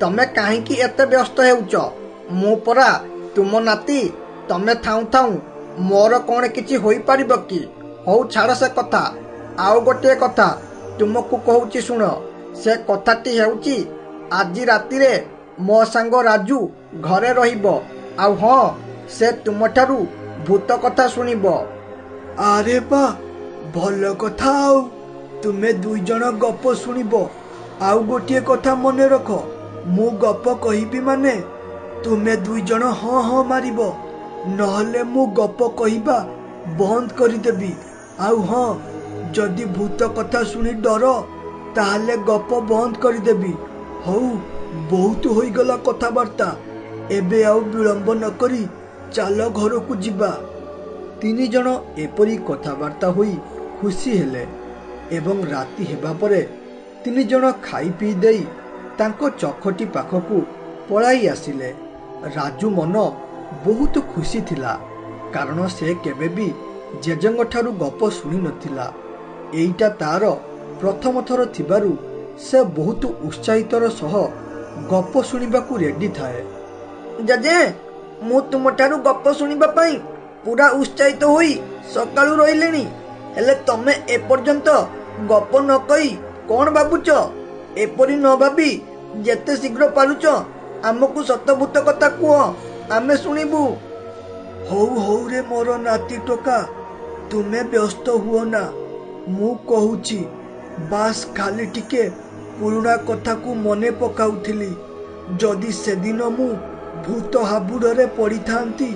ତମେ କାହିଁକି ଏତେ ବ୍ୟସ୍ତ ହେଉଛ? ମୁଁ ପରା ତୁମ ନାତି। ତମେ ଥାଉଁ ଥାଉଁ ମୋର କ'ଣ କିଛି ହୋଇପାରିବ କି? ହଉ ଛାଡ଼ ସେ କଥା। ଆଉ ଗୋଟିଏ କଥା ତୁମକୁ କହୁଛି ଶୁଣ। ସେ କଥାଟି ହେଉଛି ଆଜି ରାତିରେ ମୋ ସାଙ୍ଗ ରାଜୁ ଘରେ ରହିବ। ଆଉ ହଁ, ସେ ତୁମଠାରୁ ଭୂତ କଥା ଶୁଣିବ। ଆରେ ବା, ଭଲ କଥା। ଆଉ ତୁମେ 2 ଜଣ ଗପ ଶୁଣିବ। ଆଉ ଗୋଟିଏ କଥା ମନେ ରଖ, ମୁଁ ଗପ କହିବି ମାନେ ତୁମେ 2 ଜଣ ହଁ ହଁ ମାରିବ, ନହେଲେ ମୁଁ ଗପ କହିବା ବନ୍ଦ କରିଦେବି। ଆଉ ହଁ, ଯଦି ଭୂତ କଥା ଶୁଣି ଡର ତାହେଲେ ଗପ ବନ୍ଦ କରିଦେବି। ହଉ, ବହୁତ ହୋଇଗଲା କଥାବାର୍ତ୍ତା। ଏବେ ଆଉ ବିଳମ୍ବ ନକରି ଚାଲ ଘରକୁ ଯିବା। 3 ଜଣ ଏପରି କଥାବାର୍ତ୍ତା ହୋଇ ଖୁସି ହେଲେ ଏବଂ ରାତି ହେବା ପରେ 3 ଜଣ ଖାଇ ପିଇ ଦେଇ ତାଙ୍କ ଚଖଟି ପାଖକୁ ପଳାଇ ଆସିଲେ। ରାଜୁ ମନ ବହୁତ ଖୁସି ଥିଲା, କାରଣ ସେ କେବେ ବି ଜେଜେଙ୍କଠାରୁ ଗପ ଶୁଣି ନଥିଲା। ଏଇଟା ତାର ପ୍ରଥମ ଥର ଥିବାରୁ ସେ ବହୁତ ଉତ୍ସାହିତର ସହ ଗପ ଶୁଣିବାକୁ ରେଡି ଥାଏ। ଜେଜେ, ମୁଁ ତୁମଠାରୁ ଗପ ଶୁଣିବା ପାଇଁ ପୁରା ଉତ୍ସାହିତ ହୋଇ ସକାଳୁ ରହିଲେଣି। ହେଲେ ତମେ ଏପର୍ଯ୍ୟନ୍ତ ଗପ ନ କହି କ'ଣ ଭାବୁଛ? ଏପରି ନ ଭାବି ଯେତେ ଶୀଘ୍ର ପାରୁଛ ଆମକୁ ସତଭୂତ କଥା କୁହ, ଆମେ ଶୁଣିବୁ। ହଉ ହଉ ରେ ମୋର ନାତି ଟୋକା, ତୁମେ ବ୍ୟସ୍ତ ହୁଅ ନା, ମୁଁ କହୁଛି। ବାସ୍ ଖାଲି ଟିକେ ପୁରୁଣା କଥାକୁ ମନେ ପକାଉଥିଲି। ଯଦି ସେଦିନ ମୁଁ ଭୂତ ହାବୁଡ଼ରେ ପଡ଼ିଥାନ୍ତି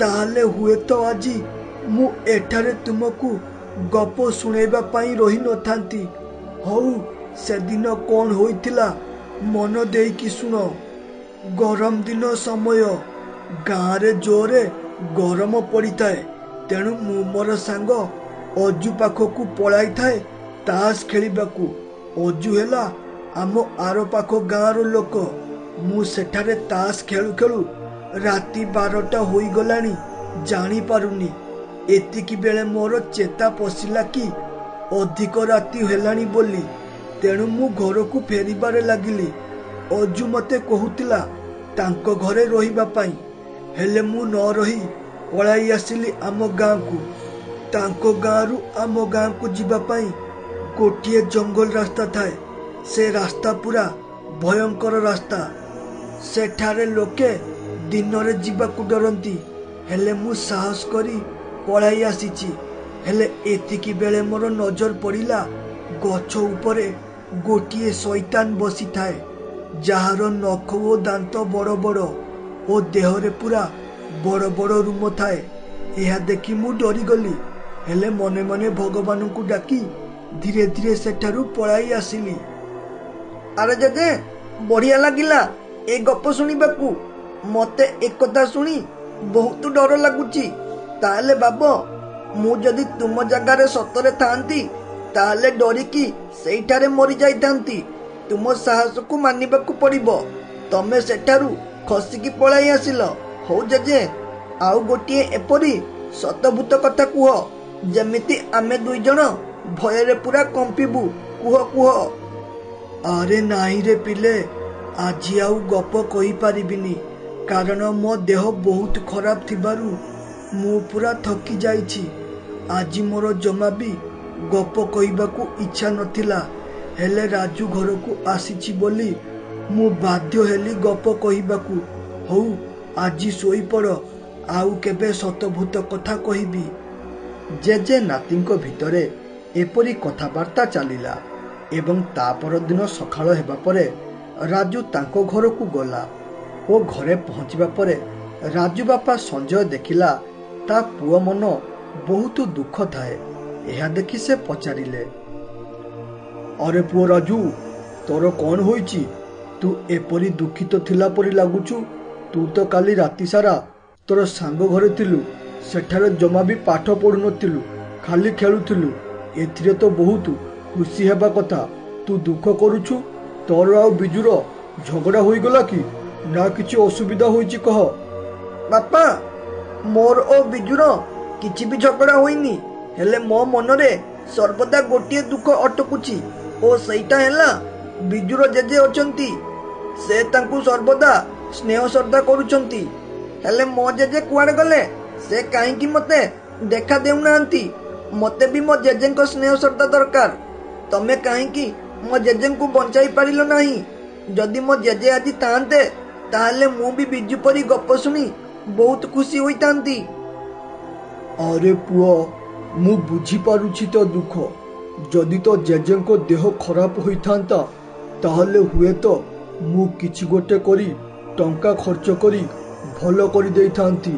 ତାହେଲେ ହୁଏତ ଆଜି ମୁଁ ଏଠାରେ ତୁମକୁ ଗପ ଶୁଣେଇବା ପାଇଁ ରହିନଥାନ୍ତି। ହଉ, ସେଦିନ କ'ଣ ହୋଇଥିଲା ମନ ଦେଇକି ଶୁଣ। ଗରମ ଦିନ ସମୟ, ଗାଁରେ ଜୋରେ ଗରମ ପଡ଼ିଥାଏ। ତେଣୁ ମୁଁ ମୋର ସାଙ୍ଗ ଅଜୁ ପାଖକୁ ପଳାଇଥାଏ ତାସ ଖେଳିବାକୁ। ଅଜୁ ହେଲା ଆମ ଆର ପାଖ ଗାଁର ଲୋକ। ମୁଁ ସେଠାରେ ତାସ ଖେଳୁ ଖେଳୁ ରାତି 12ଟା ହୋଇଗଲାଣି ଜାଣିପାରୁନି। ଏତିକି ବେଳେ ମୋର ଚେତା ପଶିଲା କି ଅଧିକ ରାତି ହେଲାଣି ବୋଲି। ତେଣୁ ମୁଁ ଘରକୁ ଫେରିବାରେ ଲାଗିଲି। ଅଜୁ ମୋତେ କହୁଥିଲା ତାଙ୍କ ଘରେ ରହିବା ପାଇଁ, ହେଲେ ମୁଁ ନ ରହି ପଳାଇ ଆସିଲି ଆମ ଗାଁକୁ। ତାଙ୍କ ଗାଁରୁ ଆମ ଗାଁକୁ ଯିବା ପାଇଁ ଗୋଟିଏ ଜଙ୍ଗଲ ରାସ୍ତା ଥାଏ। ସେ ରାସ୍ତା ପୁରା ଭୟଙ୍କର ରାସ୍ତା। ସେଠାରେ ଲୋକେ ଦିନରେ ଯିବାକୁ ଡରନ୍ତି। ହେଲେ ମୁଁ ସାହସ କରି ପଳାଇ ଆସିଛି। ହେଲେ ଏତିକି ବେଳେ ମୋର ନଜର ପଡ଼ିଲା ଗଛ ଉପରେ ଗୋଟିଏ ଶୈତାନ ବସିଥାଏ, ଯାହାର ନଖ ଓ ଦାନ୍ତ ବଡ଼ ବଡ଼ ଓ ଦେହରେ ପୁରା ବଡ଼ ବଡ଼ ରୁମ ଥାଏ। ଏହା ଦେଖି ମୁଁ ଡରିଗଲି, ହେଲେ ମନେ ମନେ ଭଗବାନଙ୍କୁ ଡାକି ଧୀରେ ଧୀରେ ସେଠାରୁ ପଳାଇ ଆସିଲି। ଆରେ ଜେଜେ, ବଢିଆ ଲାଗିଲା ଏ ଗପ ଶୁଣିବାକୁ। ମତେ ଏକଥା ଶୁଣି ବହୁତ ଡର ଲାଗୁଛି। ତାହେଲେ ଭାବ, ମୁଁ ଯଦି ତୁମ ଜାଗାରେ ସତରେ ଥାଆନ୍ତି ତାହେଲେ ଡରିକି ସେଇଠାରେ ମରିଯାଇଥାନ୍ତି। ତୁମ ସାହସକୁ ମାନିବାକୁ ପଡ଼ିବ। ତମେ ସେଠାରୁ ଖସିକି ପଳାଇ ଆସିଲ। ହଉ ଜେଜେ, ଆଉ ଗୋଟିଏ ଏପରି ସତଭୂତ କଥା କୁହ ଯେମିତି ଆମେ 2 ଜଣ ଭୟରେ ପୁରା କମ୍ପିବୁ। କୁହ କୁହ। ଆରେ ନାହିଁ ରେ ପିଲେ, ଆଜି ଆଉ ଗପ କହିପାରିବିନି, କାରଣ ମୋ ଦେହ ବହୁତ ଖରାପ ଥିବାରୁ ମୁଁ ପୁରା ଥକି ଯାଇଛି। ଆଜି ମୋର ଜମା ବି ଗପ କହିବାକୁ ଇଚ୍ଛା ନଥିଲା, ହେଲେ ରାଜୁ ଘରକୁ ଆସିଛି ବୋଲି ମୁଁ ବାଧ୍ୟ ହେଲି ଗପ କହିବାକୁ। ହଉ, ଆଜି ଶୋଇପଡ଼, ଆଉ କେବେ ସତଭୂତ କଥା କହିବି। ଜେଜେ ନାତିଙ୍କ ଭିତରେ ଏପରି କଥାବାର୍ତ୍ତା ଚାଲିଲା ଏବଂ ତା ପରଦିନ ସକାଳ ହେବା ପରେ ରାଜୁ ତାଙ୍କ ଘରକୁ ଗଲା ଓ ଘରେ ପହଞ୍ଚିବା ପରେ ରାଜୁ ବାପା ସଞ୍ଜୟ ଦେଖିଲା ତା ପୁଅ ମନ ବହୁତ ଦୁଃଖ ଥାଏ। ଏହା ଦେଖି ସେ ପଚାରିଲେ, ଆରେ ପୁଅ ରାଜୁ, ତୋର କ'ଣ ହୋଇଛି? ତୁ ଏପରି ଦୁଃଖିତ ଥିଲା ପରି ଲାଗୁଛୁ। ତୁ ତ କାଲି ରାତି ସାରା ତୋର ସାଙ୍ଗ ଘରେ ଥିଲୁ। ସେଠାରେ ଜମା ବି ପାଠ ପଢୁନଥିଲୁ, ଖାଲି ଖେଳୁଥିଲୁ। ଏଥିରେ ତ ବହୁତ ଖୁସି ହେବା କଥା। ତୁ ଦୁଃଖ କରୁଛୁ? ତୋର ଆଉ ବିଜୁର ଝଗଡ଼ା ହୋଇଗଲା କି ନା କିଛି ଅସୁବିଧା ହୋଇଛି କହ? ବାପା, ମୋର ଓ ବିଜୁର କିଛି ବି ଝଗଡ଼ା ହୋଇନି। ହେଲେ ମୋ ମନରେ ସର୍ବଦା ଗୋଟିଏ ଦୁଃଖ ଅଟକୁଛି ଓ ସେଇଟା ହେଲା ବିଜୁର ଜେଜେ ଅଛନ୍ତି। ସେ ତାଙ୍କୁ ସର୍ବଦା ସ୍ନେହ ଶ୍ରଦ୍ଧା କରୁଛନ୍ତି, ହେଲେ ମୋ ଜେଜେ କୁଆଡେ ଗଲେ? ସେ କାହିଁକି ମତେ ଦେଖା ଦେଉନାହାନ୍ତି? ମତେ ବି ମୋ ଜେଜେଙ୍କ ସ୍ନେହ ଶ୍ରଦ୍ଧା ଦରକାର। ତମେ କାହିଁକି ମୋ ଜେଜେଙ୍କୁ ବଞ୍ଚାଇ ପାରିଲ ନାହିଁ? ଯଦି ମୋ ଜେଜେ ଆଜି ଥାଆନ୍ତେ ତାହେଲେ ମୁଁ ବି ବିଜୁ ପରି ଗପ ଶୁଣି ବହୁତ ଖୁସି ହୋଇଥାନ୍ତି। ଆରେ ପୁଅ, ମୁଁ ବୁଝିପାରୁଛି ତ ଦୁଃଖ। ଯଦି ତ ଜେଜେଙ୍କ ଦେହ ଖରାପ ହୋଇଥାନ୍ତା ତାହେଲେ ହୁଏତ ମୁଁ କିଛି ଗୋଟେ କରି ଟଙ୍କା ଖର୍ଚ୍ଚ କରି ଭଲ କରିଦେଇଥାନ୍ତି।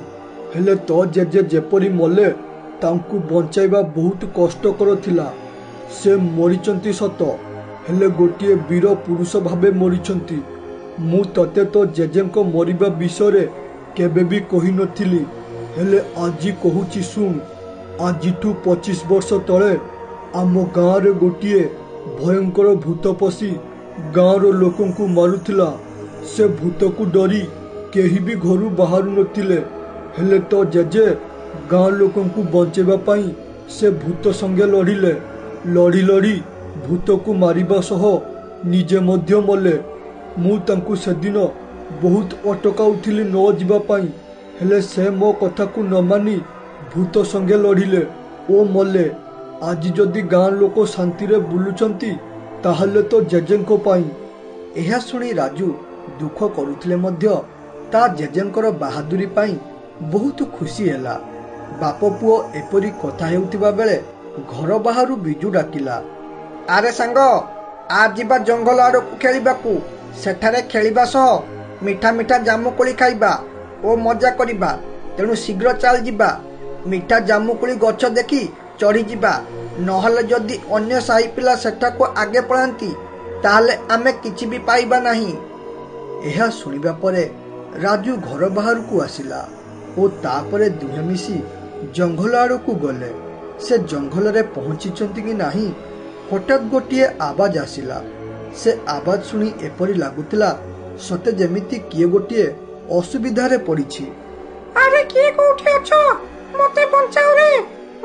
ହେଲେ ତ ଜେଜେ ଯେପରି ମଲେ ତାଙ୍କୁ ବଞ୍ଚାଇବା ବହୁତ କଷ୍ଟକର ଥିଲା। ସେ ମରିଛନ୍ତି ସତ, ହେଲେ ଗୋଟିଏ ବୀର ପୁରୁଷ ଭାବେ ମରିଛନ୍ତି। ମୁଁ ତତେ ତ ଜେଜେଙ୍କ ମରିବା ବିଷୟରେ କେବେ ବି କହିନଥିଲି, ହେଲେ ଆଜି କହୁଛି ଶୁଣ। ଆଜିଠୁ 25 ବର୍ଷ ତଳେ ଆମ ଗାଁରେ ଗୋଟିଏ ଭୟଙ୍କର ଭୂତ ପଶି ଗାଁର ଲୋକଙ୍କୁ ମାରୁଥିଲା। ସେ ଭୂତକୁ ଡରି କେହି ବି ଘରୁ ବାହାରୁ ନଥିଲେ। ହେଲେ ତ ଜେଜେ ଗାଁ ଲୋକଙ୍କୁ ବଞ୍ଚାଇବା ପାଇଁ ସେ ଭୂତ ସଙ୍ଗେ ଲଢ଼ିଲେ। ଲଢ଼ି ଲଢ଼ି ଭୂତକୁ ମାରିବା ସହ ନିଜେ ମଧ୍ୟ ମଲେ। ମୁଁ ତାଙ୍କୁ ସେଦିନ ବହୁତ ଅଟକାଉଥିଲି ନ ଯିବା ପାଇଁ, ହେଲେ ସେ ମୋ କଥାକୁ ନ ମାନି ଭୂତ ସଙ୍ଗେ ଲଢ଼ିଲେ ଓ ମଲେ। ଆଜି ଯଦି ଗାଁ ଲୋକ ଶାନ୍ତିରେ ବୁଲୁଛନ୍ତି ତାହେଲେ ତ ଜେଜେଙ୍କ ପାଇଁ। ଏହା ଶୁଣି ରାଜୁ ଦୁଃଖ କରୁଥିଲେ ମଧ୍ୟ ତା ଜେଜେଙ୍କର ବାହାଦୁରୀ ପାଇଁ ବହୁତ ଖୁସି ହେଲା। ବାପ ପୁଅ ଏପରି କଥା ହେଉଥିବା ବେଳେ ଘର ବାହାରୁ ବିଜୁ ଡାକିଲା, ଆରେ ସାଙ୍ଗ, ଆ ଯିବା ଜଙ୍ଗଲ ଆଡ଼କୁ ଖେଳିବାକୁ। ସେଠାରେ ଖେଳିବା ସହ ମିଠା ମିଠା ଜାମୁକୋଳି ଖାଇବା ଓ ମଜା କରିବା। ତେଣୁ ଶୀଘ୍ର ଚାଲ ଯିବା। ମିଠା ଜାମୁକୋଳି ଗଛ ଦେଖି ଚଢ଼ିଯିବା, ନହେଲେ ଯଦି ଅନ୍ୟ ସାହି ପିଲା ସେଠାକୁ ଆଗେ ପଳାନ୍ତି ତାହେଲେ ଆମେ କିଛି ବି ପାଇବା ନାହିଁ। ଏହା ଶୁଣିବା ପରେ ରାଜୁ ଘର ବାହାରକୁ ଆସିଲା ଓ ତାପରେ ଦୁହେଁ ମିଶି ଜଙ୍ଗଲ ଆଡ଼କୁ ଗଲେ। ସେ ଜଙ୍ଗଲରେ ପହଞ୍ଚିଛନ୍ତି କି ନାହିଁ ହଠାତ୍ ଗୋଟିଏ ଆବାଜ ଆସିଲା। ସେ ଆବାଜ ଶୁଣି ଏପରି ଲାଗୁଥିଲା ସତେ ଯେମିତି କିଏ ଗୋଟିଏ ଅସୁବିଧାରେ ପଡ଼ିଛି। ଆରେ କିଏ କୋଉଠି ଅଛ? ମତେ ବଞ୍ଚାଅ ରେ,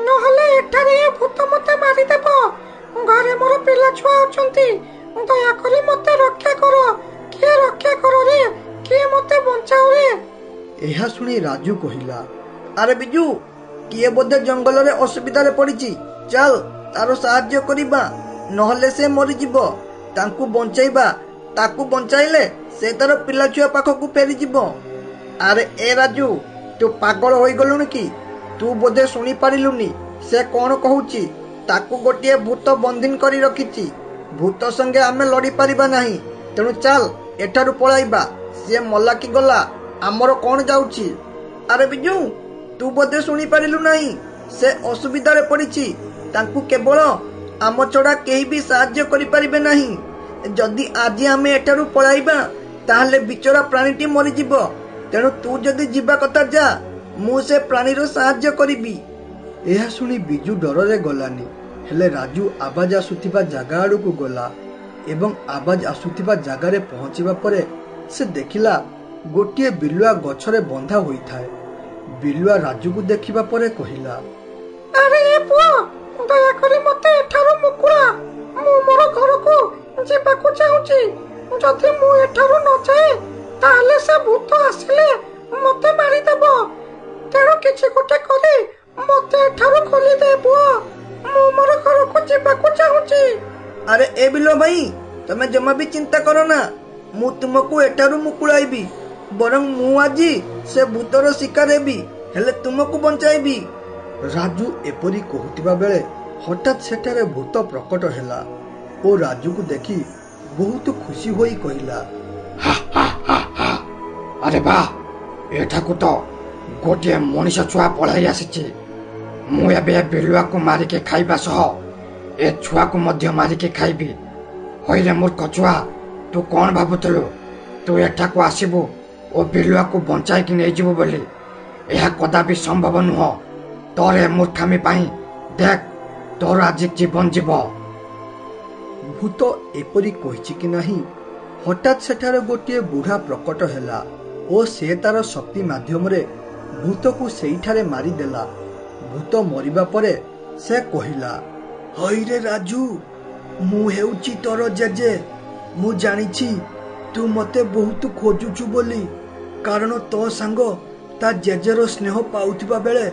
ନହେଲେ ଏଠାରେ ଏ ଭୂତ ମତେ ମାରିଦେବ। ଘରେ ମୋର ପିଲା ଛୁଆ ଅଛନ୍ତି, ଦୟାକରି ମତେ ରକ୍ଷା କର। କିଏ ରକ୍ଷା କର ରେ, କିଏ ମତେ ବଞ୍ଚାଅ ରେ। ଏହା ଶୁଣି ରାଜୁ କହିଲା, ଆରେ ବିଜୁ, କିଏ ବୋଧେ ଜଙ୍ଗଲରେ ଅସୁବିଧାରେ ପଡ଼ିଛି। ଚାଲ ତାର ସାହାଯ୍ୟ କରିବା, ନହେଲେ ସେ ମରିଯିବ। ତାଙ୍କୁ ବଞ୍ଚାଇବା, ତାକୁ ବଞ୍ଚାଇଲେ ସେ ତାର ପିଲାଛୁଆ ପାଖକୁ ଫେରିଯିବ। ଆରେ ଏ ରାଜୁ, ତୁ ପାଗଳ ହୋଇଗଲୁଣି କି? ତୁ ବୋଧେ ଶୁଣିପାରିଲୁନି ସେ କ'ଣ କହୁଛି? ତାକୁ ଗୋଟିଏ ଭୂତ ବନ୍ଦିନ କରି ରଖିଛି। ଭୂତ ସଙ୍ଗେ ଆମେ ଲଢ଼ି ପାରିବା ନାହିଁ, ତେଣୁ ଚାଲ ଏଠାରୁ ପଳାଇବା। ସିଏ ମଲା କି ଗଲା ଆମର କ'ଣ ଯାଉଛି? ଆରେ ବିଜୁ, ତୁ ବୋଧେ ଶୁଣିପାରିଲୁ ନାହିଁ। ସେ ଅସୁବିଧାରେ ପଡ଼ିଛି। ତାଙ୍କୁ କେବଳ ଆମ ଛଡ଼ା କେହି ବି ସାହାଯ୍ୟ କରିପାରିବେ ନାହିଁ। ଯଦି ଆଜି ଆମେ ଏଠାରୁ ପଳାଇବା ତାହେଲେ ବିଚରା ପ୍ରାଣୀଟି ମରିଯିବ। ତେଣୁ ତୁ ଯଦି ଯିବା କଥା ଯା, ମୁଁ ସେ ପ୍ରାଣୀର ସାହାଯ୍ୟ କରିବି। ଏହା ଶୁଣି ବିଜୁ ଡରରେ ଗଲାନି, ହେଲେ ରାଜୁ ଆବାଜ ଆସୁଥିବା ଜାଗା ଆଡ଼କୁ ଗଲା ଏବଂ ଆବାଜ ଆସୁଥିବା ଜାଗାରେ ପହଞ୍ଚିବା ପରେ ସେ ଦେଖିଲା ଗୋଟିଏ ବିଲୁଆ ଗଛରେ ବନ୍ଧା ହୋଇଥାଏ। ବିଲୁଆ ରାଜୁକୁ ଦେଖିବା ପରେ କହିଲା, ଆରେ ଏ ପୁଅ, ଦୟାକରି ମତେ ଏଠାରୁ ମୁକୁଳା। ମୁଁ ମୋର ଘରକୁ ଯିବାକୁ ଚାହୁଁଛି। ଯଦି ମୁଁ ଏଠାରୁ ନ ଯାଏ ତାହେଲେ ସେ ଭୂତ ଆସିଲେ ମତେ ମାରିଦେବ। ତେଣୁ କିଛି ଗୋଟେ କରି ମତେ ଏଠାରୁ ଖୋଲିଦେ ପୁଅ। ମୁଁ ମୋର ଘରକୁ ଯିବାକୁ ଚାହୁଁଛି। ଆରେ ଏ ବିଲୁଆ ଭାଇ, ତମେ ଜମା ବି ଚିନ୍ତା କର ନା। ମୁଁ ତୁମକୁ ଏଠାରୁ ମୁକୁଳାଇବି। ବରଂ ମୁଁ ଆଜି ସେ ଭୂତର ଶିକାର ହେବି, ହେଲେ ତୁମକୁ ବଞ୍ଚାଇବି। ରାଜୁ ଏପରି କହୁଥିବା ବେଳେ ହଠାତ୍ ସେଠାରେ ଭୂତ ପ୍ରକଟ ହେଲା ଓ ରାଜୁକୁ ଦେଖି ବହୁତ ଖୁସି ହୋଇ କହିଲା, ଆରେ ବା, ଏଠାକୁ ତ ଗୋଟିଏ ମଣିଷ ଛୁଆ ପଳାଇ ଆସିଛି। ମୁଁ ଏବେ ବିଲୁଆକୁ ମାରିକି ଖାଇବା ସହ ଏ ଛୁଆକୁ ମଧ୍ୟ ମାରିକି ଖାଇବି। ହଇରେ ମୂର୍ଖ ଛୁଆ, ତୁ କ'ଣ ଭାବୁଥିଲୁ ତୁ ଏଠାକୁ ଆସିବୁ ଓ ବିଲୁଆକୁ ବଞ୍ଚାଇକି ନେଇଯିବୁ ବୋଲି? ଏହା କଦାପି ସମ୍ଭବ ନୁହଁ। ତୋର ଏ ମୂର୍ଖାମି ପାଇଁ ଦେଖ ତୋର ଆଜି ଜୀବନ ଯିବ। ଭୂତ ଏପରି କହିଛି କି ନାହିଁ ହଠାତ୍ ସେଠାରେ ଗୋଟିଏ ବୁଢ଼ା ପ୍ରକଟ ହେଲା ଓ ସେ ତାର ଶକ୍ତି ମାଧ୍ୟମରେ ଭୂତକୁ ସେଇଠାରେ ମାରିଦେଲା। ଭୂତ ମରିବା ପରେ ସେ କହିଲା, ହଇରେ ରାଜୁ, ମୁଁ ହେଉଛି ତୋର ଜେଜେ। ମୁଁ ଜାଣିଛି ତୁ ମୋତେ ବହୁତ ଖୋଜୁଛୁ ବୋଲି, କାରଣ ତୋ ସାଙ୍ଗ ତା ଜେଜେର ସ୍ନେହ ପାଉଥିବା ବେଳେ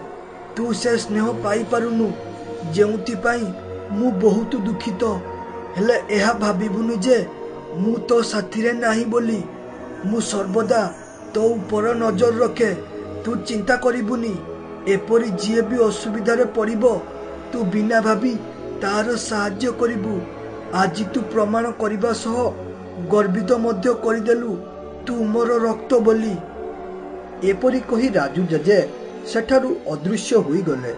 ତୁ ସେ ସ୍ନେହ ପାଇପାରୁନୁ, ଯେଉଁଥିପାଇଁ ମୁଁ ବହୁତ ଦୁଃଖିତ। ହେଲେ ଏହା ଭାବିବୁନି ଯେ ମୁଁ ତୋ ସାଥିରେ ନାହିଁ ବୋଲି। ମୁଁ ସର୍ବଦା ତୋ ଉପର ନଜର ରଖେ। ତୁ ଚିନ୍ତା କରିବୁନି। ଏପରି ଯିଏ ବି ଅସୁବିଧାରେ ପଡ଼ିବ ତୁ ବିନା ଭାବି ତାର ସାହାଯ୍ୟ କରିବୁ। ଆଜି ତୁ ପ୍ରମାଣ କରିବା ସହ ଗର୍ବିତ ମଧ୍ୟ କରିଦେଲୁ ତୁ ମୋର ରକ୍ତ ବୋଲି। ଏପରି କହି ରାଜୁ ଜେଜେ ସେଠାରୁ ଅଦୃଶ୍ୟ ହୋଇଗଲେ।